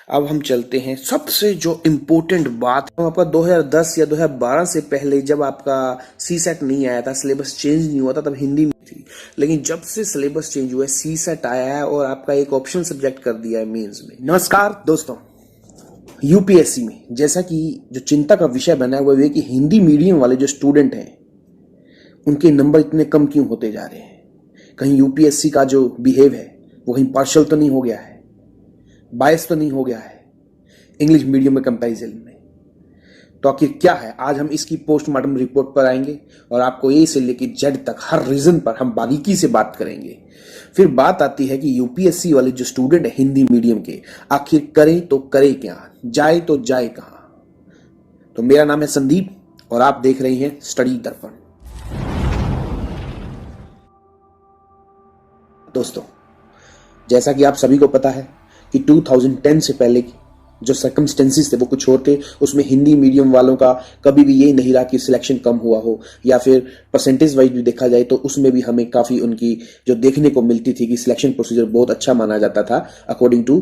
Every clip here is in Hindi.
अब हम चलते हैं सबसे जो इम्पोर्टेंट बात है आपका 2010 या 2012 से पहले जब आपका सी सेट नहीं आया था, सिलेबस चेंज नहीं हुआ था, तब हिंदी में थी। लेकिन जब से सिलेबस चेंज हुआ है, सी सेट आया है और आपका एक ऑप्शन सब्जेक्ट कर दिया है मेंस में। नमस्कार दोस्तों, यूपीएससी में जैसा कि जो चिंता का विषय बना है वो ये कि हिंदी मीडियम वाले जो स्टूडेंट हैं उनके नंबर इतने कम क्यों होते जा रहे हैं। कहीं यूपीएससी का जो बिहेव है वो कहीं पार्शल तो नहीं हो गया है, बायस तो नहीं हो गया है इंग्लिश मीडियम में कंपैरिजन में। तो आखिर क्या है, आज हम इसकी पोस्टमार्टम रिपोर्ट पर आएंगे और आपको ए से लेकर जेड तक हर रीजन पर हम बारीकी से बात करेंगे। फिर बात आती है कि यूपीएससी वाले जो स्टूडेंट है हिंदी मीडियम के, आखिर करें तो करें क्या, जाए तो जाए कहां। तो मेरा नाम है संदीप और आप देख रहे हैं स्टडी दर्पण। दोस्तों, जैसा कि आप सभी को पता है कि 2010 से पहले जो सर्कमस्टेंसेस थे वो कुछ और थे। उसमें हिंदी मीडियम वालों का कभी भी ये नहीं रहा कि सिलेक्शन कम हुआ हो, या फिर परसेंटेज वाइज भी देखा जाए तो उसमें भी हमें काफ़ी उनकी जो देखने को मिलती थी कि सिलेक्शन प्रोसीजर बहुत अच्छा माना जाता था according to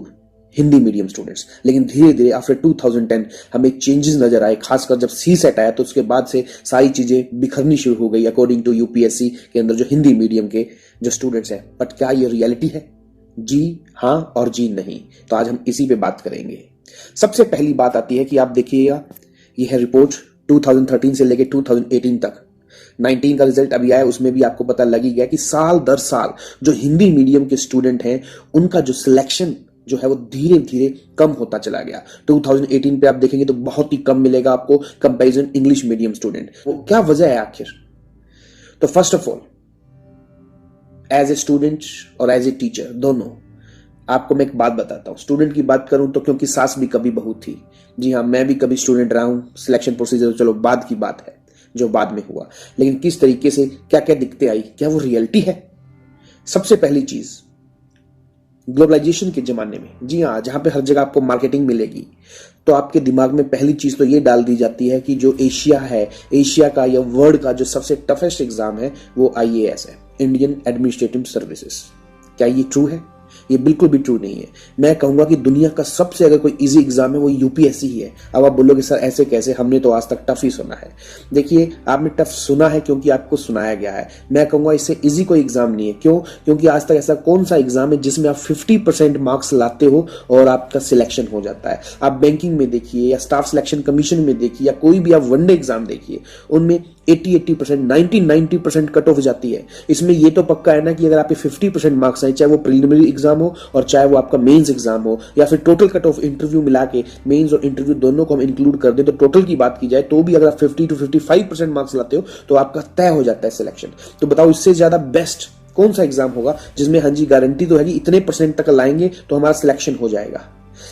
Hindi medium students. लेकिन धीरे धीरे आफ्टर 2010 हमें चेंजेस नजर आए, खासकर जब सी सेट आया तो उसके बाद से सारी चीज़ें बिखरनी शुरू हो गई अकॉर्डिंग टू यूपीएससी के अंदर जो हिंदी मीडियम के जो स्टूडेंट्स हैं। बट क्या ये रियलिटी है? जी हाँ और जी नहीं। तो आज हम इसी पे बात करेंगे। सबसे पहली बात आती है कि आप देखिएगा, यह है रिपोर्ट 2013 से लेकर 2018 तक। 19 का रिजल्ट अभी आया, उसमें भी आपको पता लग ही गया कि साल दर साल जो हिंदी मीडियम के स्टूडेंट हैं उनका जो सिलेक्शन जो है वो धीरे धीरे कम होता चला गया। 2018 पे आप देखेंगे तो बहुत ही कम मिलेगा आपको कंपैरिजन इंग्लिश मीडियम स्टूडेंट। वो क्या वजह है आखिर? तो first of all, as a student और एज ए टीचर दोनों, आपको मैं एक बात बताता हूं। स्टूडेंट की बात करूं तो क्योंकि सास भी कभी बहू थी। जी हां, मैं भी कभी स्टूडेंट रहा हूं। सिलेक्शन प्रोसीजर चलो बाद की बात है, जो बाद में हुआ, लेकिन किस तरीके से क्या क्या दिक्कतें आई, क्या वो रियलिटी है? सबसे पहली चीज, ग्लोबलाइजेशन के जमाने में, जी हाँ, जहां पे हर जगह आपको मार्केटिंग मिलेगी, तो आपके दिमाग में पहली चीज तो ये डाल दी जाती है कि जो एशिया है, एशिया का या वर्ल्ड का जो सबसे टफेस्ट एग्जाम है वो आईएएस है, इंडियन एडमिनिस्ट्रेटिव सर्विसेज। क्या ये ट्रू है? ये बिल्कुल भी ट्रू नहीं है। मैं कहूंगा कि दुनिया का सबसे अगर कोई इजी एग्जाम है वो यूपीएससी ही है। अब आप बोलोगे सर ऐसे कैसे, हमने तो आज तक टफ ही सुना है। देखिए, आपने टफ सुना है क्योंकि आपको सुनाया गया है। मैं कहूंगा इससे इजी कोई एग्जाम नहीं है। क्यों? क्योंकि आज तक ऐसा कौन सा एग्जाम है जिसमें आप 50% मार्क्स लाते हो और आपका सिलेक्शन हो जाता है। आप बैंकिंग में देखिए या स्टाफ सिलेक्शन कमीशन में देखिए या कोई भी आप वनडे एग्जाम देखिए, उनमें 80% 90% कट ऑफ जाती है। इसमें ये तो पक्का है ना कि अगर आपके 50% मार्क्स आए, चाहे वो प्रिलिमिनरी एग्जाम हो और चाहे वो आपका मेंस एग्जाम हो, या फिर टोटल कट ऑफ इंटरव्यू मिला के मेंस और इंटरव्यू दोनों को हम इंक्लूड कर दें तो टोटल की बात की जाए तो भी अगर आप 50 to 55% मार्क्स लाते हो तो आपका तय हो जाता है सिलेक्शन। तो बताओ इससे ज्यादा बेस्ट कौन सा एग्जाम होगा जिसमें हाँ जी गारंटी तो है कि इतने परसेंट तक लाएंगे तो हमारा सिलेक्शन हो जाएगा।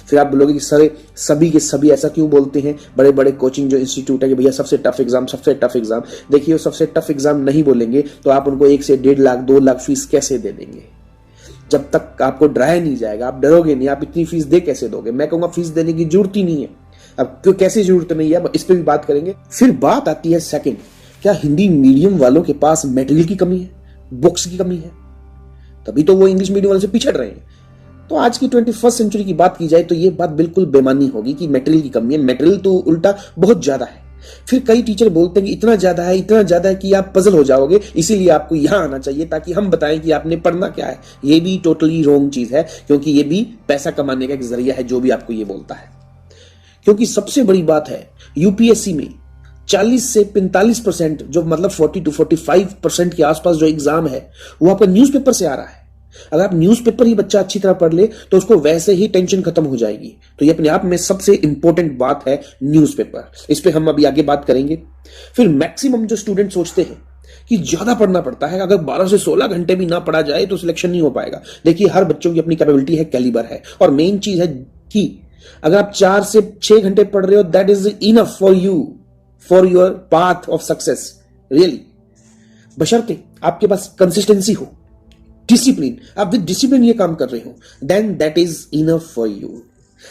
फिर आप बोलोगे कि सर सभी के सभी ऐसा क्यों बोलते हैं, बड़े बड़े कोचिंग जो इंस्टीट्यूट है कि भैया सबसे टफ एग्जाम, सबसे टफ एग्जाम। देखिए, वो सबसे टफ एग्जाम नहीं बोलेंगे तो आप उनको 1 से 1.5 लाख 2 लाख फीस कैसे दे देंगे? जब तक आपको डराया नहीं जाएगा, आप डरोगे नहीं, आप इतनी फीस दे कैसे दोगे? मैं कहूंगा फीस देने की जरूरत ही नहीं है। अब क्यों, कैसी जरूरत नहीं है, इस पर भी बात करेंगे। फिर बात आती है सेकंड, क्या हिंदी मीडियम वालों के पास मटेरियल की कमी है, बुक्स की कमी है? तभी तो वो इंग्लिश मीडियम वालों से पिछड़ रहे हैं। तो आज की 21st सेंचुरी की बात की जाए तो ये बात बिल्कुल बेमानी होगी कि मटेरियल की कमी है। मटेरियल तो उल्टा बहुत ज्यादा है। फिर कई टीचर बोलते हैं कि इतना ज्यादा है, इतना ज्यादा है कि आप पजल हो जाओगे, इसीलिए आपको यहां आना चाहिए ताकि हम बताएं कि आपने पढ़ना क्या है। ये भी टोटली रॉन्ग चीज है, क्योंकि ये भी पैसा कमाने का एक जरिया है जो भी आपको ये बोलता है। क्योंकि सबसे बड़ी बात है, यूपीएससी में 40 से 45%, जो मतलब 40 to 45% के आसपास जो एग्जाम है वो आपका न्यूज़पेपर से आ रहा है। अगर आप न्यूज़पेपर ही बच्चा अच्छी तरह पढ़ ले तो उसको वैसे ही टेंशन खत्म हो जाएगी। तो ये अपने आप में सबसे इंपॉर्टेंट बात है, न्यूज़पेपर। इस पे हम अभी आगे बात करेंगे। फिर मैक्सिमम जो स्टूडेंट सोचते हैं कि ज्यादा पढ़ना पड़ता है, अगर 12 से 16 घंटे भी ना पढ़ा जाए तो सिलेक्शन नहीं हो पाएगा। देखिए, हर बच्चों की अपनी कैपेबिलिटी है, कैलिबर है, और मेन चीज है कि अगर आप 4 से 6 घंटे पढ़ रहे हो, that is enough for you, for your path of success, really. बशर्ते आपके पास कंसिस्टेंसी हो, डिसिप्लिन, आप विद डिसिप्लिन ये काम कर रहे हो, then that is enough for you.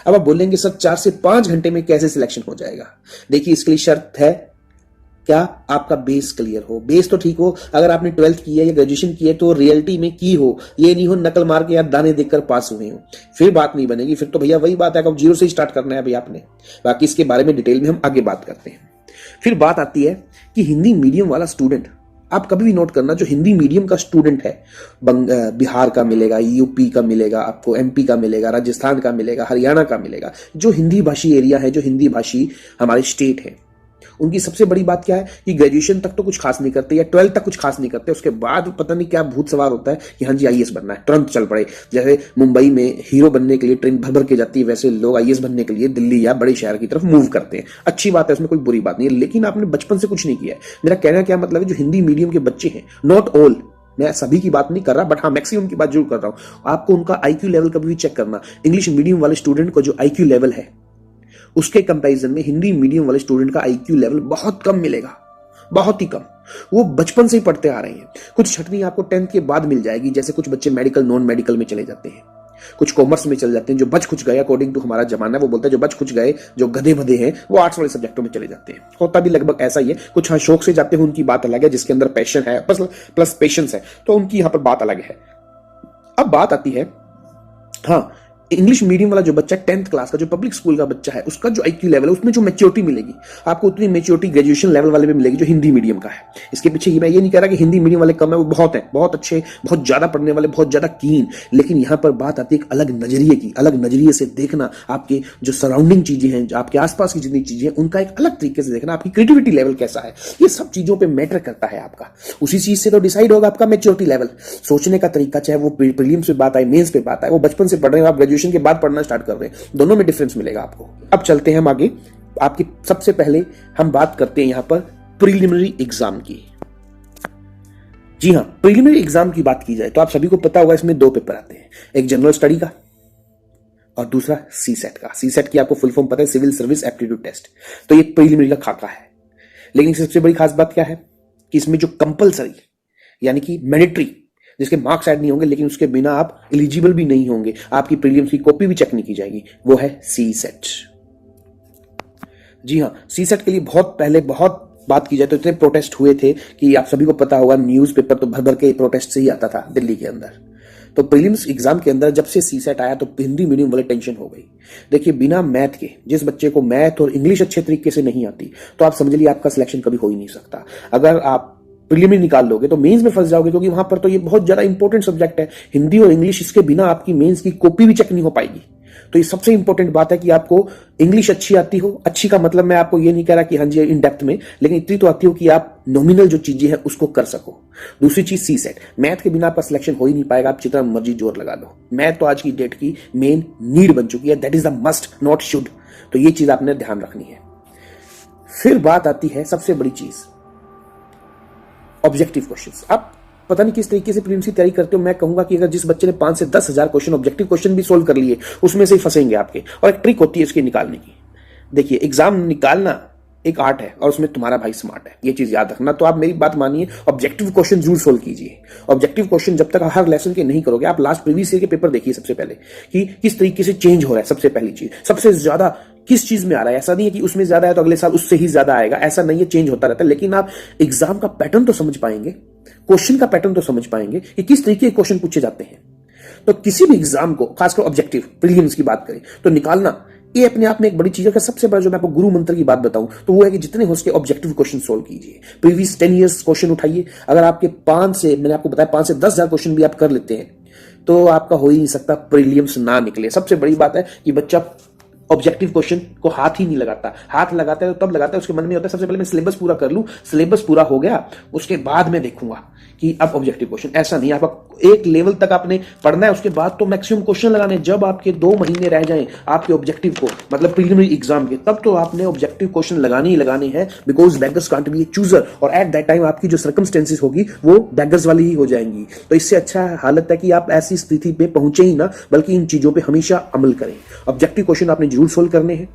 अब आप बोलेंगे सर 4 से 5 घंटे में कैसे सिलेक्शन हो जाएगा? देखिए, इसके लिए शर्त है क्या आपका बेस क्लियर हो, बेस तो ठीक हो, अगर आपने 12th की है या ग्रेजुएशन की है तो रियलिटी में की हो, ये नहीं हो नकल मार के या दाने देखकर पास हुए हो, फिर बात नहीं बनेगी। फिर तो भैया वही बात है, अब जीरो से स्टार्ट करना है भैया आपने। बाकी इसके बारे में डिटेल में हम आगे बात करते हैं। फिर बात आती है कि हिंदी मीडियम वाला स्टूडेंट, आप कभी भी नोट करना, जो हिंदी मीडियम का स्टूडेंट है, बिहार का मिलेगा, यूपी का मिलेगा, आपको एमपी का मिलेगा, राजस्थान का मिलेगा, हरियाणा का मिलेगा, जो हिंदी भाषी एरिया है, जो हिंदी भाषी हमारे स्टेट है, उनकी सबसे बड़ी बात क्या है कि ग्रेजुएशन तक तो कुछ खास नहीं करते या 12th तक कुछ खास नहीं करते, उसके बाद पता नहीं क्या भूत सवार होता है कि हाँ जी आईएएस बनना है, तुरंत चल पड़े। जैसे मुंबई में हीरो बनने के लिए ट्रेन भर भर के जाती है, वैसे लोग आईएएस बनने के लिए दिल्ली या बड़े शहर की तरफ मूव करते हैं। अच्छी बात है, उसमें कोई बुरी बात नहीं है, लेकिन आपने बचपन से कुछ नहीं किया है। मेरा कहना क्या मतलब है, जो हिंदी मीडियम के बच्चे हैं, नॉट ऑल, मैं सभी की बात नहीं कर रहा, बट हाँ मैक्सिमम की बात जरूर कर रहा हूं, आपको उनका आईक्यू लेवल कभी भी चेक करना। इंग्लिश मीडियम वाले स्टूडेंट को जो आईक्यू लेवल है उसके कंपैरिजन में हिंदी मीडियम वाले स्टूडेंट का आईक्यू लेवल बहुत कम मिलेगा, बहुत ही कम। वो बचपन से ही पढ़ते आ रहे हैं। कुछ छटनी आपको 10th के बाद मिल जाएगी, जैसे कुछ बच्चे मेडिकल नॉन मेडिकल में चले जाते हैं, कुछ कॉमर्स में चले जाते हैं, जो बच खुच गए, अकॉर्डिंग टू हमारा जमाना वो बोलता है जो बच खुच गए, जो गधे बधे हैं वो आर्ट्स वाले सब्जेक्टों में चले जाते हैं। होता भी लगभग ऐसा ही है। कुछ हाँ शौक से जाते हैं, उनकी बात अलग है, जिसके अंदर पैशन है प्लस पेशेंस है, तो उनकी यहां पर बात अलग है। अब बात आती है, हाँ इंग्लिश मीडियम वाला जो बच्चा 10th क्लास का, जो पब्लिक स्कूल का बच्चा है, उसका जो आईक्यू लेवल है, उसमें जो मैच्योरिटी मिलेगी आपको, उतनी मैच्योरिटी ग्रेजुएशन लेवल वाले में मिलेगी जो हिंदी मीडियम का है। इसके पीछे मैं ये नहीं कह रहा कि हिंदी मीडियम वाले कम है, वो बहुत है, बहुत अच्छे, बहुत ज्यादा पढ़ने वाले, बहुत ज्यादा कीन, लेकिन यहां पर बात आती है एक अलग नजरिए की, अलग नजरिए से देखना, आपके जो सराउंडिंग चीजें हैं, आपके आसपास की जितनी चीजें हैं, उनका एक अलग तरीके से देखना, आपकी क्रिएटिविटी लेवल कैसा है, ये सब चीजों पर मैटर करता है आपका। उसी चीज से तो डिसाइड होगा आपका मैच्योरिटी लेवल, सोचने का तरीका, चाहे वो प्रीलिम्स पे बात आए, मेंस पे बात आए, वो बचपन से पढ़ रहे हैं, आप ग्रेजुएशन के बाद पढ़ना स्टार्ट कर रहे हैं, दोनों में डिफरेंस मिलेगा आपको। अब चलते हैं हम आगे। आपकी सबसे पहले हम बात करते हैं यहां पर प्रीलिमिनरी एग्जाम की। जी हां, प्रीलिमिनरी एग्जाम की बात की जाए तो आप सभी को पता होगा इसमें दो पेपर आते हैं, एक जनरल स्टडी का और दूसरा सीसेट का। सीसेट की आपको फुल फॉर्म पता है, सिविल सर्विस एप्टीट्यूड टेस्ट। तो ये प्रीलिमिनरी का खाका है, लेकिन सबसे बड़ी खास बात क्या है कि इसमें जो कंपलसरी यानी कि मैंडेटरी, जिसके मार्क्स ऐड नहीं होंगे, लेकिन उसके बिना आप एलिजिबल भी नहीं होंगे, आपकी प्रीलिम्स की कॉपी भी चेक नहीं की जाएगी, वो है सीसेट। जी हां, सीसेट के लिए बहुत पहले बहुत बात की जाए तो इतने प्रोटेस्ट हुए थे कि आप सभी को पता होगा, न्यूज़पेपर तो भर भर के प्रोटेस्ट से ही आता था दिल्ली के अंदर। तो प्रीलिम्स एग्जाम के अंदर जब से सीसेट आया तो हिंदी मीडियम वाले टेंशन हो गई। देखिए बिना मैथ के, जिस बच्चे को मैथ और इंग्लिश अच्छे तरीके से नहीं आती, तो आप समझ लीजिए आपका सिलेक्शन कभी हो ही नहीं सकता। अगर आप प्रीलिमिनरी निकाल लोगे तो मेंस में फंस जाओगे, क्योंकि वहां पर तो ये बहुत ज्यादा इंपॉर्टेंट सब्जेक्ट है, हिंदी और इंग्लिश, इसके बिना आपकी मेंस की कॉपी भी चेक नहीं हो पाएगी। तो ये सबसे इंपॉर्टेंट बात है कि आपको इंग्लिश अच्छी आती हो। अच्छी का मतलब मैं आपको ये नहीं कह रहा कि हाँ जी इन डेप्थ में, लेकिन इतनी तो आती हो कि आप नॉमिनल जो चीजें हैं उसको कर सको। दूसरी चीज सीसेट, मैथ के बिना आपका सिलेक्शन हो ही नहीं पाएगा, आप जितना मर्जी जोर लगा लो। मैथ तो आज की डेट की मेन नीड बन चुकी है, that is the must not should. तो ये चीज आपने ध्यान रखनी है। फिर बात आती है सबसे बड़ी चीज, ऑब्जेक्टिव क्वेश्चंस। आप पता नहीं किस तरीके से प्रीलिम्स की तैयारी करते हो। मैं कहूंगा कि अगर जिस बच्चे ने 5 से 10 हजार क्वेश्चन ऑब्जेक्टिव क्वेश्चन भी सोल्व कर लिए, उसमें से ही फंसेंगे आपके। और एक ट्रिक होती है इसके निकालने की। देखिए एग्जाम निकालना एक आर्ट है और उसमें तुम्हारा भाई स्मार्ट है, ये चीज याद रखना। तो आप मेरी बात मानिए, ऑब्जेक्टिव क्वेश्चन जरूर सोल्व कीजिए। ऑब्जेक्टिव क्वेश्चन जब तक हर लेसन के नहीं करोगे, आप लास्ट प्रीवियस ईयर के पेपर देखिए सबसे पहले कि किस तरीके से चेंज हो रहा है। सबसे पहली चीज, सबसे ज्यादा किस चीज में आ रहा है। ऐसा नहीं है कि उसमें ज्यादा है तो अगले साल उससे ही ज्यादा आएगा, ऐसा नहीं है, चेंज होता रहता है। लेकिन आप एग्जाम का पैटर्न तो समझ पाएंगे, क्वेश्चन का पैटर्न तो समझ पाएंगे कि किस तरीके के क्वेश्चन पूछे जाते हैं। तो किसी भी एग्जाम को, खासकर ऑब्जेक्टिव प्रीलिम्स की बात करें तो निकालना, ये अपने आप में एक बड़ी चीज है। सबसे बड़ा जो मैं आपको गुरु मंत्र की बात बताऊं तो वो है कि जितने हो सके ऑब्जेक्टिव क्वेश्चन सोल्व कीजिए। प्रीवियस 10 इयर्स क्वेश्चन उठाइए। अगर आपके 5 से, मैंने आपको बताया 5 से 10 हजार क्वेश्चन भी आप कर लेते हैं तो आपका हो ही नहीं सकता प्रीलिम्स ना निकले। सबसे बड़ी बात है कि बच्चा ऑब्जेक्टिव क्वेश्चन को हाथ ही नहीं लगाता। हाथ लगाता है तो तब लगाता है, उसके मन में होता है सबसे पहले मैं सिलेबस पूरा कर लूं, सिलेबस पूरा हो गया उसके बाद मैं देखूंगा कि अब ऑब्जेक्टिव क्वेश्चन। ऐसा नहीं, आपका एक लेवल तक आपने पढ़ना है, उसके बाद तो मैक्सिमम क्वेश्चन लगाने। जब आपके 2 महीने रह जाएं आपके ऑब्जेक्टिव को, मतलब प्रीलिमिनरी एग्जाम के, तब तो आपने ऑब्जेक्टिव क्वेश्चन लगाने ही लगाने हैं, because beggars can't be A chooser. और एट दैट टाइम आपकी जो सर्कमस्टेंसेस होगी वो बेगर्स वाली ही हो जाएंगी। तो इससे अच्छा हालत है कि आप ऐसी स्थिति पे पहुंचे ही ना, बल्कि इन चीजों पर हमेशा अमल करें। ऑब्जेक्टिव क्वेश्चन आपने जरूर सोल्व करने हैं,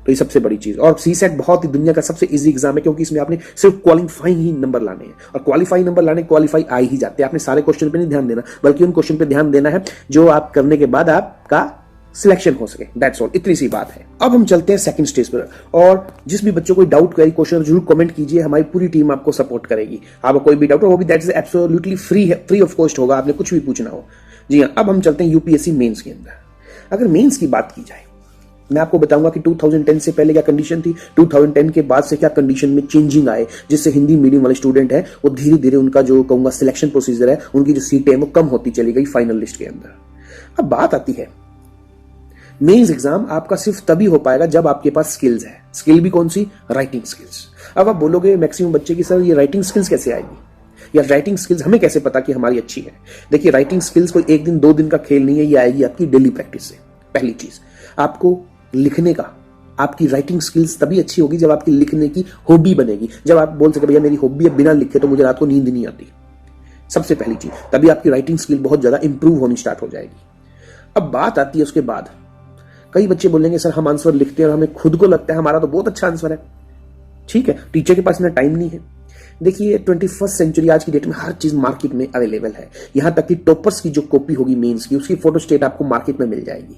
तो ये सबसे बड़ी चीज। और सीसेट बहुत ही दुनिया का सबसे इजी एग्जाम है, क्योंकि इसमें आपने सिर्फ क्वालिफाइंग ही नंबर लाने हैं, और क्वालिफाइंग नंबर लाने क्वालिफाई आ ही जाते हैं। आपने सारे क्वेश्चन पे नहीं ध्यान देना, बल्कि उन क्वेश्चन पे ध्यान देना है जो आप करने के बाद आपका सिलेक्शन हो सके। दैट्स ऑल, इतनी सी बात है। अब हम चलते हैं सेकंड स्टेज पर, और जिस भी बच्चों को डाउट क्वेरी क्वेश्चन जरूर कमेंट कीजिए, हमारी पूरी टीम आपको सपोर्ट करेगी। आपको कोई भी डाउट हो वो भी दैट इज एब्सोल्युटली फ्री है, फ्री ऑफ कॉस्ट होगा, आपने कुछ भी पूछना हो। जी हाँ, अब हम चलते हैं यूपीएससी मेंस के अंदर। अगर मेंस की बात की जाए, मैं आपको बताऊंगा कि 2010 से पहले क्या कंडीशन थी, 2010 के बाद से क्या कंडीशन में चेंजिंग आए, जिससे हिंदी मीडियम वाले स्टूडेंट है वो धीरे धीरे उनका जो कहूंगा सिलेक्शन प्रोसीजर है, उनकी जो सीटें वो कम होती चली गई फाइनल लिस्ट के अंदर। अब बात आती है मेंस एग्जाम आपका सिर्फ तभी हो पाएगा जब आपके पास स्किल्स है। स्किल भी कौन सी? Writing skills. अब आप बोलोगे मैक्सिमम बच्चे की सर ये राइटिंग स्किल्स कैसे आएगी, या राइटिंग स्किल्स हमें कैसे पता कि हमारी अच्छी है? देखिए, राइटिंग स्किल्स कोई एक दिन दो दिन का खेल नहीं है, ये आएगी आपकी डेली प्रैक्टिस से। पहली चीज, आपको लिखने का, आपकी राइटिंग स्किल्स तभी अच्छी होगी जब आपकी लिखने की हॉबी बनेगी, जब आप बोल सके भैया मेरी हॉबी है बिना लिखे तो मुझे रात को नींद नहीं आती। सबसे पहली चीज, तभी आपकी राइटिंग स्किल बहुत ज्यादा इंप्रूव होनी स्टार्ट हो जाएगी। अब बात आती है उसके बाद, कई बच्चे बोलेंगे सर हम आंसर लिखते हैं और हमें खुद को लगता है हमारा तो बहुत अच्छा आंसर है। ठीक है, टीचर के पास इतना टाइम नहीं है। देखिए 21st सेंचुरी आज की डेट में हर चीज मार्केट में अवेलेबल है, यहां तक कि टॉपर्स की जो कॉपी होगी मेंस की, उसकी फोटो स्टेट आपको मार्केट में मिल जाएगी।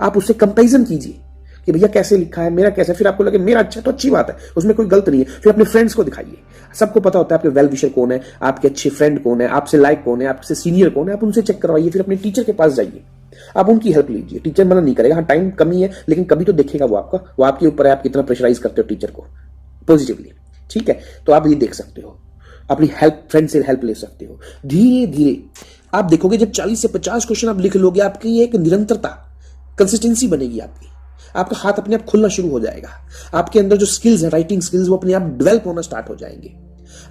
आप उससे कंपैरिजन कीजिए कि भैया कैसे लिखा है, मेरा कैसा, फिर आपको लगे मेरा अच्छा तो अच्छी बात है, उसमें कोई गलत नहीं है। फिर अपने फ्रेंड्स को दिखाइए, सबको पता होता है आपके वेल विशर कौन है, आपके अच्छे फ्रेंड कौन है, आपसे लाइक कौन है, आपसे सीनियर कौन है, आप उनसे चेक करवाइए। फिर अपने टीचर के पास जाइए, आप उनकी हेल्प लीजिए। टीचर मना नहीं करेगा, हाँ टाइम कमी है लेकिन कभी तो देखेगा वो आपका, वो आपके ऊपर है आप कितना प्रेशराइज करते हो टीचर को पॉजिटिवली। ठीक है, तो आप ये देख सकते हो, अपनी हेल्प, फ्रेंड से हेल्प ले सकते हो। धीरे धीरे आप देखोगे जब 40 से 50 क्वेश्चन आप लिख लोगे, आपकी एक निरंतरता, कंसिस्टेंसी बनेगी आपकी, आपका हाथ अपने आप खुलना शुरू हो जाएगा, आपके अंदर जो स्किल्स है राइटिंग स्किल्स वो अपने आप डेवलप होना स्टार्ट हो जाएंगे।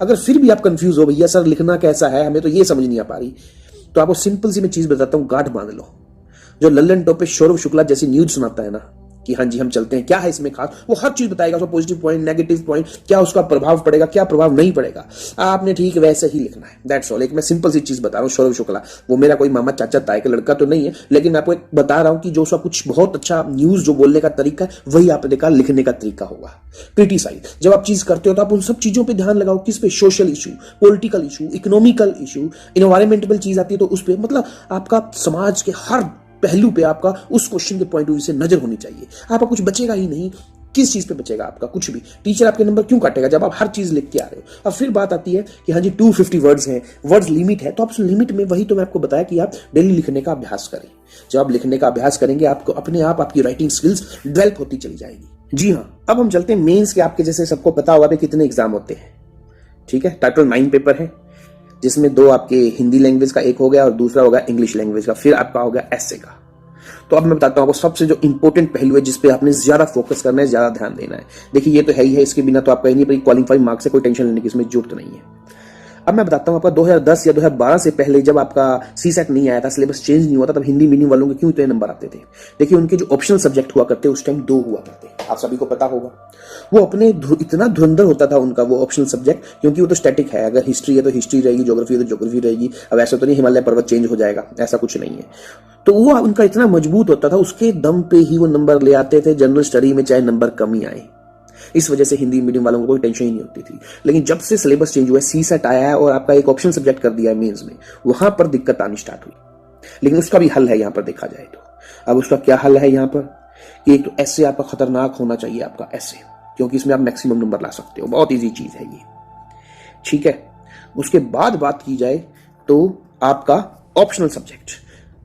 अगर फिर भी आप कंफ्यूज हो भैया सर लिखना कैसा है, हमें तो ये समझ नहीं आ पा रही, तो आपको सिंपल सी मैं चीज बताता हूं, गांठ बांध लो। जो लल्लन टॉप पे सौरभ शुक्ला जैसी न्यूज सुनाता है ना कि हाँ जी हम चलते हैं, क्या है इसमें खास, वो हर चीज बताएगा, उसका पॉजिटिव पॉइंट, नेगेटिव पॉइंट, क्या उसका प्रभाव पड़ेगा, क्या प्रभाव नहीं पड़ेगा, आपने ठीक वैसे ही लिखना है। That's all. एक मैं सिंपल सी चीज बता रहा हूँ, सौरभ शुक्ला वो मेरा कोई मामा चाचा ताए का लड़का तो नहीं है, लेकिन मैं आपको एक बता रहा हूँ कि जो उसका कुछ बहुत अच्छा न्यूज जो बोलने का तरीका है वही आपने का लिखने का तरीका होगा। क्रिटिसाइज जब आप चीज करते हो तो आप उन सब चीजों पर ध्यान लगाओ, किस पे, social issue, political issue, economical issue, environmental चीज आती है तो उस पर, मतलब आपका समाज के हर पहलू पे आपका उस क्वेश्चन के पॉइंट ऑफ व्यू से नजर होनी चाहिए। आपका कुछ बचेगा ही नहीं, किस चीज पे बचेगा आपका कुछ भी। टीचर आपके नंबर क्यों काटेगा जब आप हर चीज लिख के आ रहे हो। अब फिर बात आती है कि हाँ जी 250 वर्ड्स हैं, वर्ड्स लिमिट है, तो आप लिमिट में, वही तो मैं आपको बताया कि आप डेली लिखने का अभ्यास करें। जब आप लिखने का अभ्यास करेंगे आपको अपने आप आपकी राइटिंग स्किल्स डेवलप होती चली जाएगी। जी हाँ, अब हम चलते हैं मेंस के। आपके जैसे सबको पता होगा कि कितने एग्जाम होते हैं। ठीक है, टोटल 9 पेपर है, जिसमें 2 आपके हिंदी लैंग्वेज का एक हो गया और दूसरा होगा इंग्लिश लैंग्वेज का, फिर आपका हो गया एसए का। तो अब मैं बताता हूं आपको सबसे जो इंपॉर्टेंट पहलू है जिसपे आपने ज्यादा फोकस करना है, ज्यादा ध्यान देना है। देखिए ये तो है ही है, इसके बिना तो आपका नहीं, क्वालिफाइंग मार्क्स से कोई टेंशन लेने की इसमें जरूरत नहीं है। अब मैं बताता हूं आपका 2010 या 2012 से पहले जब आपका सीसेट नहीं आया था, सिलेबस चेंज नहीं हुआ था, तब हिंदी मीडियम वालों के क्यों इतने नंबर आते थे। देखिए उनके जो ऑप्शनल सब्जेक्ट हुआ करते उस टाइम 2 हुआ करते, आप सभी को पता होगा। वो अपने इतना धुरंधर होता था उनका वो ऑप्शनल सब्जेक्ट, क्योंकि वो तो स्टैटिक है, अगर हिस्ट्री है तो हिस्ट्री रहेगी, ज्योग्राफी है तो ज्योग्राफी रहेगी। अब ऐसा तो नहीं हिमालय पर्वत चेंज हो जाएगा, ऐसा कुछ नहीं है। तो वो उनका इतना मजबूत होता था, उसके दम पे ही वो नंबर ले आते थे जनरल स्टडी में, चाहे नंबर कम ही आए। इस वजह से हिंदी मीडियम वालों को कोई टेंशन ही नहीं होती थी। लेकिन जब से सिलेबस चेंज हुआ है, सीसेट आया है और आपका एक ऑप्शन सब्जेक्ट कर दिया है मेंस में, वहां पर दिक्कत आनी स्टार्ट हुई। लेकिन उसका भी हल है यहां पर देखा जाए तो। अब उसका क्या हल है यहां पर कि एक तो एसए आपका खतरनाक होना चाहिए, आपका एसए, क्योंकि इसमें आप मैक्सिमम नंबर ला सकते हो, बहुत ईजी चीज है ये। ठीक है, उसके बाद बात की जाए तो आपका ऑप्शनल सब्जेक्ट।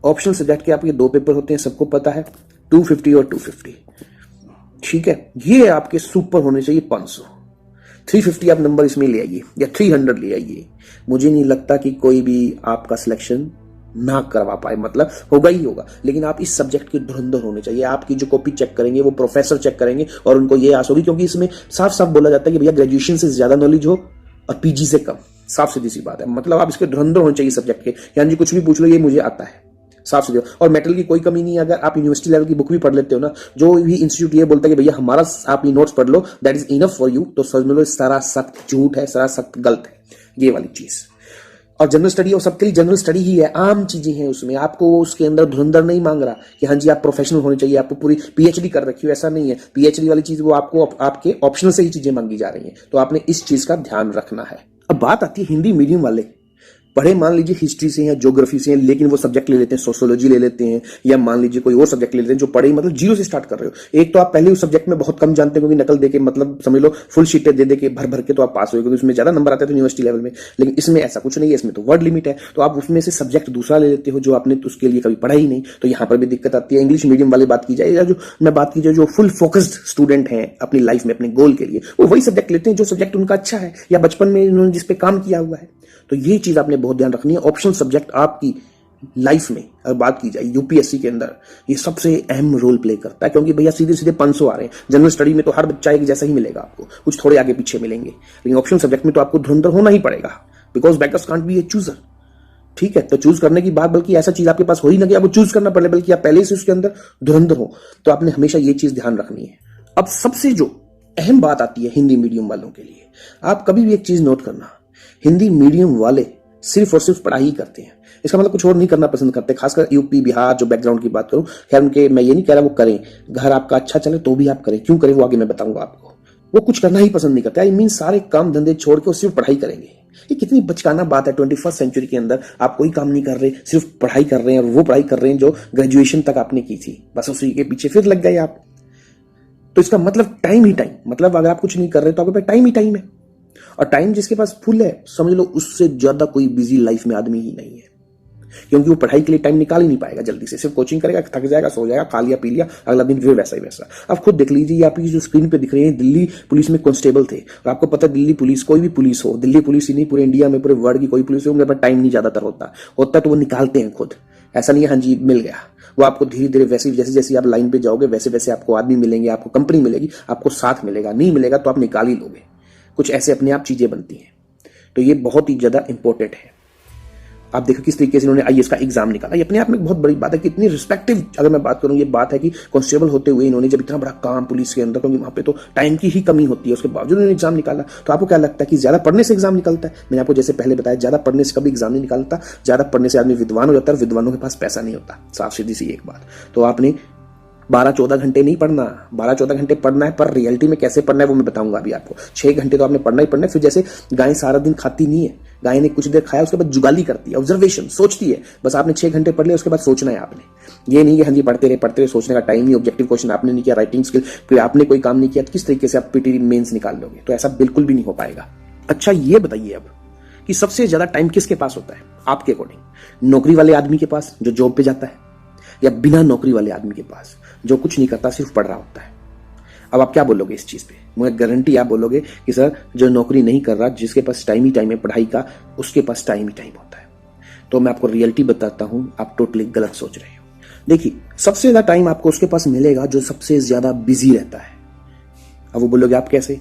ऑप्शनल सब्जेक्ट के आपके 2 पेपर होते हैं, सबको पता है, 250 और 250। ठीक है, ये आपके सुपर होने चाहिए 500, 350 आप नंबर इसमें ले आइए या 300 ले आइए। मुझे नहीं लगता कि कोई भी आपका सिलेक्शन ना करवा पाए, मतलब होगा ही होगा। लेकिन आप इस सब्जेक्ट के धुरंधर होने चाहिए। आपकी जो कॉपी चेक करेंगे वो प्रोफेसर चेक करेंगे और उनको ये आस होगी, क्योंकि इसमें साफ साफ बोला जाता है कि भैया ग्रेजुएशन से ज्यादा नॉलेज हो और पीजी से कम। साफ सीधी सी बात है, मतलब आप इसके धुरंधर होने चाहिए सब्जेक्ट के, यानी कुछ भी पूछ लो ये मुझे आता है, साफ सीधे। और मेटल की कोई कमी नहीं है, अगर आप यूनिवर्सिटी लेवल की बुक भी पढ़ लेते हो ना, जो भी इंस्टीट्यूट ये बोलता है कि भैया हमारा आप ये नोट्स पढ़ लो, that is enough for you, तो समझ लो सारा सख्त झूठ है, सारा सख्त गलत है ये वाली चीज। और जनरल स्टडी और सबके लिए जनरल स्टडी ही है, आम चीजें हैं उसमें, आपको उसके अंदर धुरंधर नहीं मांग रहा कि हाँ जी आप प्रोफेशनल होने चाहिए, आपको पूरी पीएचडी कर रखी हो, ऐसा नहीं है। पीएचडी वाली चीज वो आपको आपके ऑप्शनल से ही चीजें मांगी जा रही हैं, तो आपने इस चीज का ध्यान रखना है। अब बात आती है हिंदी मीडियम वाले पढ़े मान लीजिए हिस्ट्री से या ज्योग्राफी से, लेकिन वो सब्जेक्ट ले लेते हैं, सोशियोलॉजी ले लेते हैं, या मान लीजिए कोई और सब्जेक्ट ले लेते हैं जो पढ़े मतलब जीरो से स्टार्ट कर रहे हो। एक तो आप पहले उस सब्जेक्ट में बहुत कम जानते हो क्योंकि नकल देके मतलब समझ लो फुल शीटें दे के भर भर के तो आप पास हो, क्योंकि उसमें ज्यादा नंबर आते हैं तो यूनिवर्सिटी लेवल में। लेकिन इसमें ऐसा कुछ नहीं है, इसमें तो वर्ड लिमिट है, तो आप उसमें से सब्जेक्ट दूसरा ले लेते हो जो आपने उसके लिए कभी पढ़ा ही नहीं, तो यहाँ पर भी दिक्कत आती है। इंग्लिश मीडियम वाली बात की जाए या जो मैं बात की जाए जो फुल फोकस्ड स्टूडेंट हैं अपनी लाइफ में अपने गोल के लिए, वो वही सब्जेक्ट लेते हैं जो सब्जेक्ट उनका अच्छा है या बचपन में उन्होंने जिस पे काम किया हुआ है। तो ये चीज आपने बहुत ध्यान रखनी है। ऑप्शनल सब्जेक्ट आपकी लाइफ में अगर बात की जाए यूपीएससी के अंदर ये सबसे अहम रोल प्ले करता है, क्योंकि भैया सीधे सीधे 500 आ रहे हैं। जनरल स्टडी में तो हर बच्चा एक जैसा ही मिलेगा आपको, कुछ थोड़े आगे पीछे मिलेंगे, लेकिन ऑप्शनल सब्जेक्ट में तो आपको धुरंधर होना ही पड़ेगा, because bakers can't be A chooser. ठीक है, तो चूज करने की बात बल्कि ऐसा चीज आपके पास हो ही ना कि आपको चूज करना पड़े, बल्कि आप पहले से उसके अंदर धुरंधर हो। तो आपने हमेशा ये चीज ध्यान रखनी है। अब सबसे जो अहम बात आती है हिंदी मीडियम वालों के लिए, आप कभी भी एक चीज नोट करना, हिंदी मीडियम वाले सिर्फ और सिर्फ पढ़ाई करते हैं, इसका मतलब कुछ और नहीं करना पसंद करते। खासकर यूपी बिहार जो बैकग्राउंड की बात करूं, खैर उनके मैं ये नहीं कह रहा वो करें, घर आपका अच्छा चले तो भी आप करें, क्यों करें वो आगे मैं बताऊंगा आपको। वो कुछ करना ही पसंद नहीं करते, आई मीन सारे काम धंधे छोड़ के सिर्फ पढ़ाई करेंगे। ये कितनी बचकाना बात है। 21st सेंचुरी के अंदर आप कोई काम नहीं कर रहे, सिर्फ पढ़ाई कर रहे हैं, और वो पढ़ाई कर रहे हैं जो ग्रेजुएशन तक आपने की थी, बस उसी के पीछे फिर लग गए आप। तो इसका मतलब टाइम ही टाइम, मतलब अगर आप कुछ नहीं कर रहे तो आपके पास टाइम ही टाइम है, और टाइम जिसके पास फुल है समझ लो उससे ज्यादा कोई बिजी लाइफ में आदमी ही नहीं है, क्योंकि वो पढ़ाई के लिए टाइम निकाल ही नहीं पाएगा जल्दी से। सिर्फ कोचिंग करेगा, थक जाएगा, सो जाएगा, खा लिया पी लिया, अगला दिन फिर वैसा ही वैसा। आप खुद देख लीजिए, आपकी जो स्क्रीन पे दिख रहे हैं दिल्ली पुलिस में कांस्टेबल थे, और आपको पता है दिल्ली पुलिस, कोई भी पुलिस हो, दिल्ली पुलिस ही नहीं पूरे इंडिया में पूरे वर्ल्ड की कोई पुलिस हो, उनके पास टाइम नहीं ज्यादातर होता तो वो निकालते हैं खुद। ऐसा नहीं है हाँ जी मिल गया, वो आपको धीरे धीरे वैसे जैसे जैसे आप लाइन पे जाओगे वैसे वैसे आपको आदमी मिलेंगे, आपको कंपनी मिलेगी, आपको साथ मिलेगा, नहीं मिलेगा तो आप निकाल ही लोगे। कुछ ऐसे अपने आप चीजें बनती हैं, तो ये बहुत ही ज्यादा इंपॉर्टेंट है। आप देखो किस तरीके से इन्होंने आईएएस का एग्जाम निकाला, ये अपने आप में एक बहुत बड़ी बात है। कितनी रिस्पेक्टिव अगर मैं बात करूं, ये बात है कि कांस्टेबल होते हुए इन्होंने जब इतना बड़ा काम पुलिस के अंदर, क्योंकि वहां पे तो टाइम की ही कमी होती है, उसके बावजूद इन्होंने एग्जाम निकाला। तो आपको क्या लगता है कि ज्यादा पढ़ने से एग्जाम निकलता है? मैंने आपको जैसे पहले बताया, ज्यादा पढ़ने से कभी एग्जाम नहीं निकालता, ज्यादा पढ़ने से आदमी विद्वान हो जाता है, और विद्वानों के पास पैसा नहीं होता, साफ सीधी सी एक बात। तो आपने 12-14 घंटे नहीं पढ़ना, 12-14 घंटे पढ़ना है, पर रियलिटी में कैसे पढ़ना है वो मैं बताऊंगा अभी आपको। 6 घंटे तो आपने पढ़ना ही पढ़ना है। फिर जैसे गाय सारा दिन खाती नहीं है, गाय ने कुछ देर खाया उसके बाद जुगाली करती है, ऑब्जर्वेशन, सोचती है। बस आपने 6 घंटे पढ़ लिया, उसके बाद सोचना है आपने। ये नहीं कि हाँ जी पढ़ते रहे, सोचने का टाइम नहीं, ऑब्जेक्टिव क्वेश्चन आपने नहीं किया, राइटिंग स्किल फिर आपने कोई काम नहीं किया, तो किस तरीके से आप पीटी मेंस निकाल लोगे? तो ऐसा बिल्कुल भी नहीं हो पाएगा। अच्छा ये बताइए अब कि सबसे ज्यादा टाइम किसके पास होता है आपके अकॉर्डिंग? नौकरी वाले आदमी के पास जो जॉब पे जाता है, या बिना नौकरी वाले आदमी के पास जो कुछ नहीं करता सिर्फ पढ़ रहा होता है? अब आप क्या बोलोगे इस चीज पे? मुझे गारंटी आप बोलोगे कि सर जो नौकरी नहीं कर रहा, जिसके पास टाइम ही टाइम है पढ़ाई का, उसके पास टाइम ही टाइम होता है। तो मैं आपको रियलिटी बताता हूं, आप टोटली गलत सोच रहे हो। देखिए सबसे ज्यादा टाइम आपको उसके पास मिलेगा जो सबसे ज्यादा बिजी रहता है। अब वो बोलोगे आप कैसे?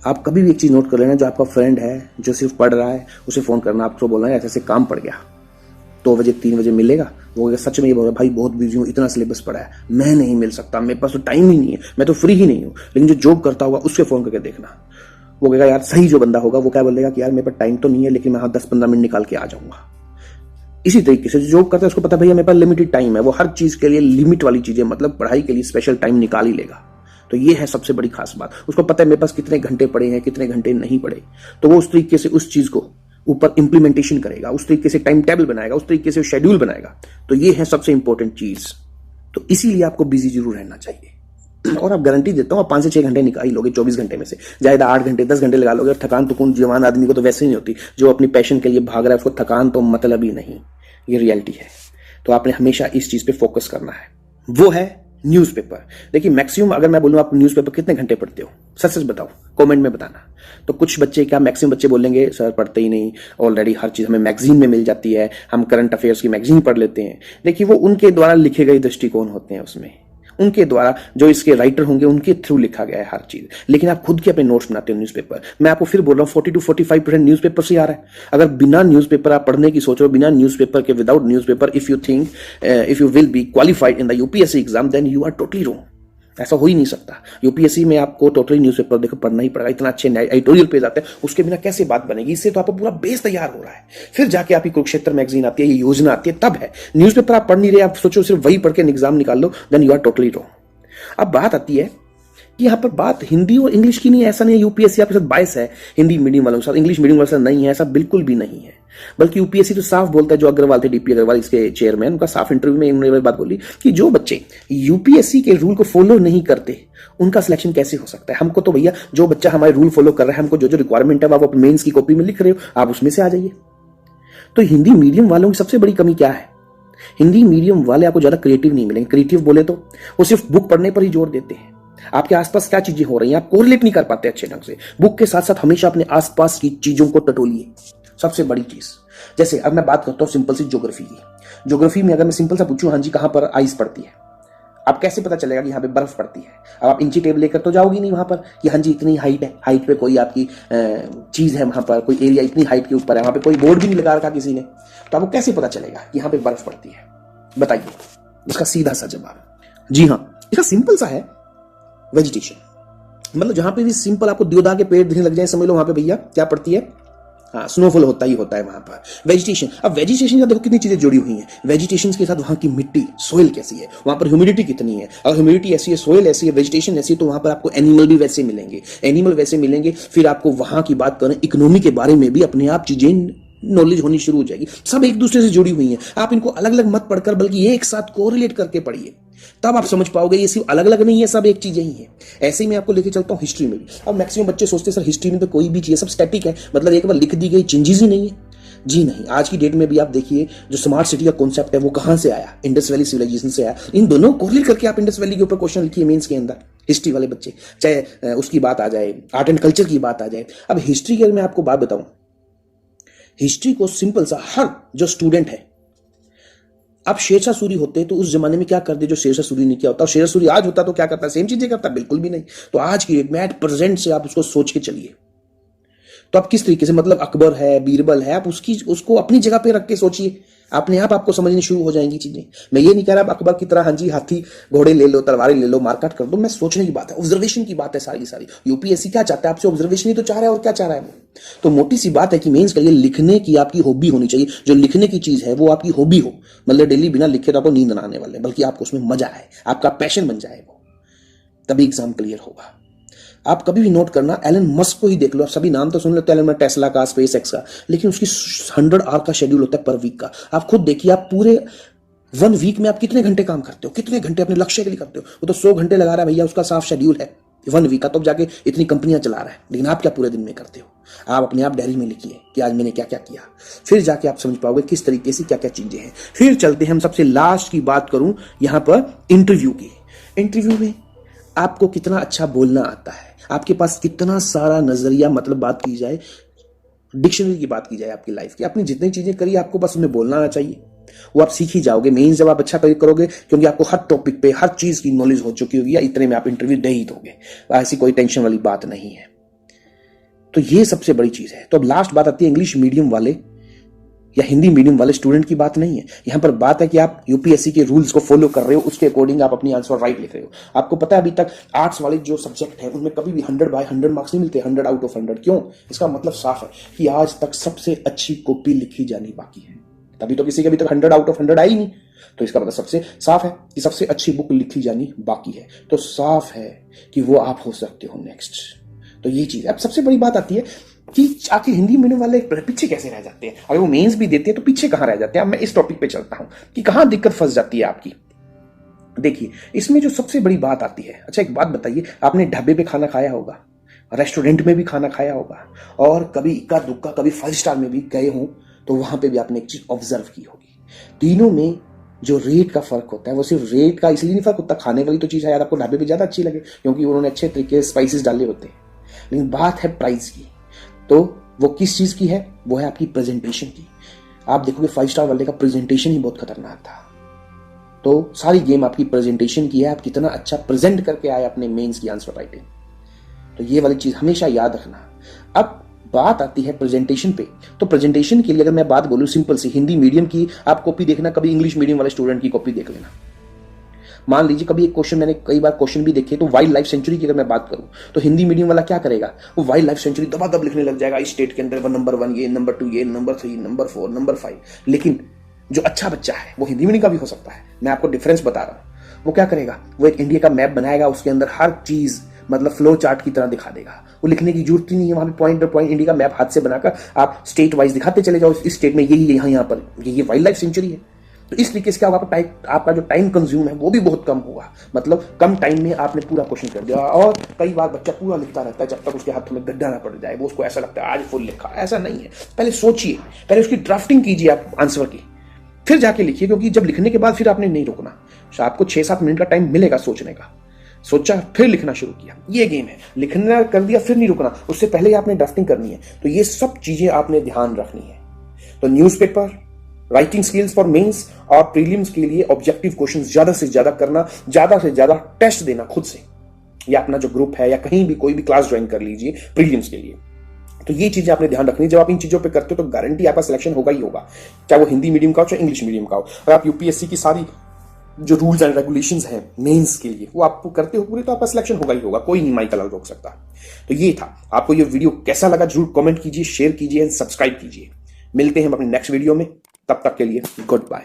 आप कभी भी एक चीज नोट कर लेना, जो आपका फ्रेंड है जो सिर्फ पढ़ रहा है, उसे फोन करना, आपको बोलना है ऐसे ऐसे काम पड़ गया, 2 बजे 3 बजे मिलेगा। वो सच में ये बोल रहा भाई बहुत बिजी हूँ, इतना सिलेबस पड़ा है, मैं नहीं मिल सकता, मेरे पास तो टाइम ही नहीं है, मैं तो फ्री ही नहीं हूँ। लेकिन जो जॉब करता होगा उससे फोन करके देखना, वो कहेगा यार सही जो बंदा होगा वो क्या बोलेगा कि यार मेरे पास टाइम तो नहीं है, लेकिन मैं 10-15 मिनट निकाल के आ जाऊंगा। इसी तरीके से जो जॉब करता है उसको पता भैया मेरे पास लिमिटेड टाइम है, वो हर चीज के लिए लिमिट वाली चीजें, मतलब पढ़ाई के लिए स्पेशल टाइम निकाल ही लेगा। तो ये है सबसे बड़ी खास बात, उसको पता है मेरे पास कितने घंटे पड़े हैं, कितने घंटे नहीं पड़े, तो वो उस तरीके से उस चीज को ऊपर इंप्लीमेंटेशन करेगा, उस तरीके से टाइम टेबल बनाएगा, उस तरीके से शेड्यूल बनाएगा। तो ये है सबसे इंपॉर्टेंट चीज। तो इसीलिए आपको बिजी जरूर रहना चाहिए, और आप गारंटी देता हूं आप 5 से 6 घंटे निकाल लोगे 24 घंटे में से, ज्यादा 8 घंटे 10 घंटे लगा लोगे। और थकान तो कौन, जवान आदमी को तो वैसे ही नहीं होती, जो अपनी पैशन के लिए भाग रहा है उसको थकान तो मतलब ही नहीं, ये रियलिटी है। तो आपने हमेशा इस चीज पे फोकस करना है, वो है न्यूज़पेपर। देखिए मैक्सिमम अगर मैं बोलूं आप न्यूज़पेपर कितने घंटे पढ़ते हो, सच सच बताओ, कमेंट में बताना। तो कुछ बच्चे क्या, मैक्सिमम बच्चे बोलेंगे सर पढ़ते ही नहीं, ऑलरेडी हर चीज हमें मैगजीन में मिल जाती है, हम करंट अफेयर्स की मैगजीन पढ़ लेते हैं। देखिए वो उनके द्वारा लिखे गए दृष्टिकोण होते हैं, उसमें उनके द्वारा जो इसके राइटर होंगे उनके थ्रू लिखा गया है हर चीज। लेकिन आप खुद के अपने नोट्स बनाते हो न्यूज़पेपर। मैं आपको फिर बोल रहा हूँ 40 to 45% न्यूज़पेपर से आ रहा है। अगर बिना न्यूज़पेपर आप पढ़ने की सोच रहे हो, बिना न्यूज़पेपर के, without newspaper if you think if you will be qualified in the UPSC exam, then you are totally wrong. ऐसा हो ही नहीं सकता। यूपीएससी में आपको टोटली न्यूज़पेपर देखो पढ़ना ही पड़ेगा, इतना अच्छे एडिटोरियल पेज आते हैं, उसके बिना कैसे बात बनेगी? इससे तो आपका पूरा बेस तैयार हो रहा है। फिर जाके आपकी कुरुक्षेत्र मैगजीन आती है, ये योजना आती है, तब है। न्यूज़पेपर आप पढ़ नहीं रहे, आप सोचो सिर्फ वही पढ़ के एग्जाम निकाल लो, then you are totally wrong. अब बात आती है कि यहाँ पर बात हिंदी और इंग्लिश की नहीं है। ऐसा नहीं है यूपीएससी आपके साथ बायस है हिंदी मीडियम वालों के साथ, इंग्लिश मीडियम वालों के साथ नहीं है, ऐसा बिल्कुल भी नहीं है। बल्कि यूपीएससी तो साफ बोलता है, जो अग्रवाल थे, डीपी अग्रवाल इसके चेयरमैन, उनका साफ इंटरव्यू में इन्होंने बात बोली कि जो बच्चे यूपीएससी के रूल को फॉलो नहीं करते उनका सिलेक्शन कैसे हो सकता है। हमको तो भैया जो बच्चा हमारे रूल फॉलो कर रहा है, हमको जो जो रिक्वायरमेंट है आप अपने मेंस की कॉपी में लिख रहे हो, आप उसमें से आ जाइए। तो हिंदी मीडियम वालों की सबसे बड़ी कमी क्या है, हिंदी मीडियम वाले आपको ज्यादा क्रिएटिव नहीं मिलेंगे। क्रिएटिव बोले तो वो सिर्फ बुक पढ़ने पर ही जोर देते हैं। आपके आसपास क्या चीजें हो रही हैं आप कोरिलेट नहीं कर पाते अच्छे ढंग से। बुक के साथ साथ हमेशा अपने आसपास की चीजों को टटोलिए, सबसे बड़ी चीज। जैसे अब मैं बात करता हूं सिंपल सी ज्योग्राफी की। ज्योग्राफी में अगर मैं सिंपल सा पूछूं, हाँ जी कहां पर आइस पड़ती है, आप कैसे पता चलेगा कि यहाँ पे बर्फ पड़ती है। अब आप इंची टेप लेकर तो जाओगी नहीं वहां पर कि हाँ जी इतनी हाइट है, हाइट पे कोई आपकी चीज है, वहां पर कोई एरिया इतनी हाइट के ऊपर है, वहां पे कोई बोर्ड भी नहीं लगा रखा किसी ने, तो आपको कैसे पता चलेगा कि यहाँ पे बर्फ पड़ती है। बताइए इसका सीधा सा जवाब, जी हाँ, इसका सिंपल सा है, वेजिटेशन। मतलब जहां पे भी सिंपल आपको देवदार के पेड़ दिखने लग जाए, समझ लो वहां पे भैया क्या पड़ती है, हाँ स्नोफॉल होता ही होता है वहां पर। वेजिटेशन, अब वेजिटेशन का देखो कितनी चीजें जुड़ी हुई हैं। वेजिटेशन के साथ वहां की मिट्टी, सोइल कैसी है, वहां पर ह्यूमिडिटी कितनी है, अगर ह्यूमिडिटी ऐसी है, सोइल ऐसी है, वेजिटेशन ऐसी है, तो वहां पर आपको एनिमल भी वैसे मिलेंगे, एनिमल वैसे मिलेंगे। फिर आपको वहां की बात करें इकोनॉमी के बारे में भी अपने आप चीजें नॉलेज होनी शुरू हो जाएगी। सब एक दूसरे से जुड़ी हुई हैं, आप इनको अलग अलग मत पढ़कर बल्कि एक साथ कोरिलेट करके पढ़िए, तब आप समझ पाओगे ये सिर्फ अलग अलग नहीं है, सब एक चीजें ही है। ऐसे ही मैं आपको लेके चलता हूं हिस्ट्री में भी। अब मैक्सिमम बच्चे सोचते हैं सर हिस्ट्री में तो कोई भी चीज सब स्टैटिक है, मतलब एक बार लिख दी गई चेंजेस ही नहीं है। जी नहीं, आज की डेट में भी आप देखिए जो स्मार्ट सिटी का कॉन्सेप्ट है वो कहां से आया, इंडस वैली सिविलाइजेशन से आया। इन दोनों को कोरिलेट करके आप इंडस वैली के ऊपर क्वेश्चन लिखिए मेंस के अंदर, हिस्ट्री वाले बच्चे, चाहे उसकी बात आ जाए, आर्ट एंड कल्चर की बात आ जाए। अब हिस्ट्री की मैं आपको बात बताऊं, हिस्ट्री को सिंपल सा हर जो स्टूडेंट है, अब शेरशाह सूरी होते तो उस जमाने में क्या करते जो शेरशाह सूरी ने किया होता, और शेरशाह सूरी आज होता तो क्या करता, सेम चीजें करता, बिल्कुल भी नहीं। तो आज की डेट में एट प्रेजेंट से आप उसको सोच के चलिए, तो आप किस तरीके से, मतलब अकबर है, बीरबल है, आप उसको अपनी जगह पे रख के सोचिए, अपने आप आपको समझनी शुरू हो जाएंगी चीजें। मैं ये नहीं कह रहा आप अकबर की तरह हाँ जी हाथी घोड़े ले लो, तलवारें ले लो, मारकाट कर दो, मैं सोचने की बात है, ऑब्जर्वेशन की बात है सारी की सारी। यूपीएससी क्या चाहता है आपसे, ऑब्जर्वेशन ही तो चाह रहा है, और क्या चाह रहा है वो। तो मोटी सी बात है कि मेंस के लिए लिखने की आपकी हॉबी होनी चाहिए, जो लिखने की चीज है वो आपकी हॉबी हो, मतलब डेली बिना लिखे तो आपको नींद ना आने वाले, बल्कि आपको उसमें मजा आए, आपका पैशन बन जाए वो, तभी एग्जाम क्लियर होगा। आप कभी भी नोट करना, एलन मस्क को ही देख लो, सभी नाम तो सुन लेते हैं एलन, टेस्ला का, स्पेस एक्स का, लेकिन उसकी 100 आवर का शेड्यूल होता है पर वीक का। आप खुद देखिए, आप पूरे 1 वीक में आप कितने घंटे काम करते हो, कितने घंटे अपने लक्ष्य के लिए करते हो। वो तो 100 घंटे लगा रहा है भैया, उसका साफ शेड्यूल है 1 वीक का, तब जाके इतनी कंपनियां चला रहा है। लेकिन आप क्या पूरे दिन में करते हो, आप अपने आप डायरी में लिखिए कि आज मैंने क्या क्या किया, फिर जाके आप समझ पाओगे किस तरीके से क्या क्या चीजें हैं। फिर चलते हैं, हम सबसे लास्ट की बात करूं यहां पर इंटरव्यू की। इंटरव्यू में आपको कितना अच्छा बोलना आता है, आपके पास कितना सारा नजरिया, मतलब बात की जाए डिक्शनरी की बात की जाए आपकी लाइफ की, अपनी जितनी चीजें करिए आपको बस उन्हें बोलना आना चाहिए, वो आप सीख ही जाओगे। मेंस जब आप अच्छा करोगे, क्योंकि आपको हर टॉपिक पे हर चीज की नॉलेज हो चुकी होगी, या इतने में आप इंटरव्यू दे ही दोगे, ऐसी कोई टेंशन वाली बात नहीं है। तो ये सबसे बड़ी चीज है। तो अब लास्ट बात आती है इंग्लिश मीडियम वाले या हिंदी मीडियम वाले स्टूडेंट की बात नहीं है, यहां पर बात है कि आप यूपीएससी के रूल्स को फॉलो कर रहे हो, उसके अकॉर्डिंग आप अपनी आंसर राइट लिख रहे हो। आपको पता है अभी तक आर्ट्स वाले जो सब्जेक्ट है उनमें कभी भी 100/100 मार्क्स नहीं मिलते, 100 आउट ऑफ 100। क्यों? इसका मतलब साफ है कि आज तक सबसे अच्छी कॉपी लिखी जानी बाकी है, तभी तो किसी के अभी तक 100 आउट ऑफ 100 आई नहीं। तो इसका मतलब सबसे साफ है कि सबसे अच्छी बुक लिखी जानी बाकी है, तो साफ है कि वो आप हो सकते हो नेक्स्ट। तो ये चीज। अब सबसे बड़ी बात आती है कि आखिर हिंदी मीडियम वाले पीछे कैसे रह जाते हैं, अगर वो मेंस भी देते हैं तो पीछे कहां रह जाते हैं। अब मैं इस टॉपिक पे चलता हूं कि कहां दिक्कत फंस जाती है आपकी। देखिए इसमें जो सबसे बड़ी बात आती है, अच्छा एक बात बताइए, आपने ढाबे पे खाना खाया होगा, रेस्टोरेंट में भी खाना खाया होगा, और कभी इक्का दुक्का कभी 5 स्टार में भी गए हों, तो वहां पे भी आपने एक चीज ऑब्जर्व की होगी, तीनों में जो रेट का फर्क होता है वो सिर्फ रेट का इसलिए नहीं फर्क होता, खाने वाली तो चीज है यार आपको ढाबे पे ज्यादा अच्छी लगे क्योंकि उन्होंने अच्छे तरीके से स्पाइसेस डाले होते हैं, लेकिन बात है प्राइस की। तो वो किस चीज की है, वो है आपकी प्रेजेंटेशन की। आप देखोगे 5 स्टार वाले का प्रेजेंटेशन ही बहुत खतरनाक था। तो सारी गेम आपकी प्रेजेंटेशन की है, आप कितना अच्छा प्रेजेंट करके आए अपने मेंस की आंसर राइटिंग। तो ये वाली चीज हमेशा याद रखना। अब बात आती है प्रेजेंटेशन पे, तो प्रेजेंटेशन के लिए अगर मैं बात बोलूं सिंपल सी, हिंदी मीडियम की आप कॉपी देखना, कभी इंग्लिश मीडियम वाले स्टूडेंट की कॉपी देख लेना। मान लीजिए कभी एक क्वेश्चन, मैंने कई बार क्वेश्चन भी देखे, तो वाइल्ड लाइफ सेंचुरी की अगर मैं बात करूं तो हिंदी मीडियम वाला क्या करेगा, वो वाइल्ड लाइफ सेंचुरी दबादब लिखने लग जाएगा, इस स्टेट के अंदर नंबर 1 ये, नंबर 2 ये, नंबर 3, नंबर 4, नंबर 5। लेकिन जो अच्छा बच्चा है वो हिंदी मीडियम का भी हो सकता है, मैं आपको डिफरेंस बता रहा हूं। वो क्या करेगा, वो एक इंडिया का मैप बनाएगा, उसके अंदर हर चीज मतलब फ्लो चार्ट की तरह दिखा देगा। वो लिखने की जरूरत ही नहीं है, वहां पे पॉइंट बाय पॉइंट इंडिया का मैप हाथ से बनाकर आप स्टेट वाइज दिखाते चले जाओ, इस स्टेट में यही यहाँ पर ये वाइल्ड लाइफ सेंचुरी है। तो इस तरीके से क्या होगा, आपका जो टाइम कंज्यूम है वो भी बहुत कम होगा, मतलब कम टाइम में आपने पूरा क्वेश्चन कर दिया। और कई बार बच्चा पूरा लिखता रहता है जब तक उसके हाथों में गड्ढा ना पड़ जाए, वो उसको ऐसा लगता है आज फुल लिखा। ऐसा नहीं है, पहले सोचिए, पहले उसकी ड्राफ्टिंग कीजिए आप आंसर की, फिर जाके लिखिए, क्योंकि जब लिखने के बाद फिर आपने नहीं रुकना। आपको 6-7 मिनट का टाइम मिलेगा सोचने का, सोचा फिर लिखना शुरू किया, ये गेम है। लिखना कर दिया फिर नहीं रुकना, उससे पहले ही आपने ड्राफ्टिंग करनी है। तो ये सब चीजें आपने ध्यान रखनी है। तो newspaper, writing skills for mains और प्रीलिम्स के लिए ऑब्जेक्टिव क्वेश्चंस ज्यादा से ज्यादा करना, ज्यादा से ज्यादा टेस्ट देना खुद से, या अपना जो ग्रुप है या कहीं भी कोई भी क्लास ज्वाइन कर लीजिए प्रीलिम्स के लिए। तो ये चीजें आपने ध्यान रखनी। जब आप इन चीजों पे करते हो तो गारंटी आपका सिलेक्शन होगा ही होगा, चाहे वो हिंदी मीडियम का हो चाहे इंग्लिश मीडियम का हो। और आप यूपीएससी की सारी जो रूल्स एंड रेगुलेशंस हैं मेंस के लिए वो आप करते हो पूरे, तो आपका सिलेक्शन होगा ही होगा, कोई नहीं माइकल रोक सकता। तो ये था। आपको ये वीडियो कैसा लगा जरूर कमेंट कीजिए, शेयर कीजिए एंड सब्सक्राइब कीजिए। मिलते हैं हम अपने नेक्स्ट वीडियो में, तब तक के लिए गुड बाय।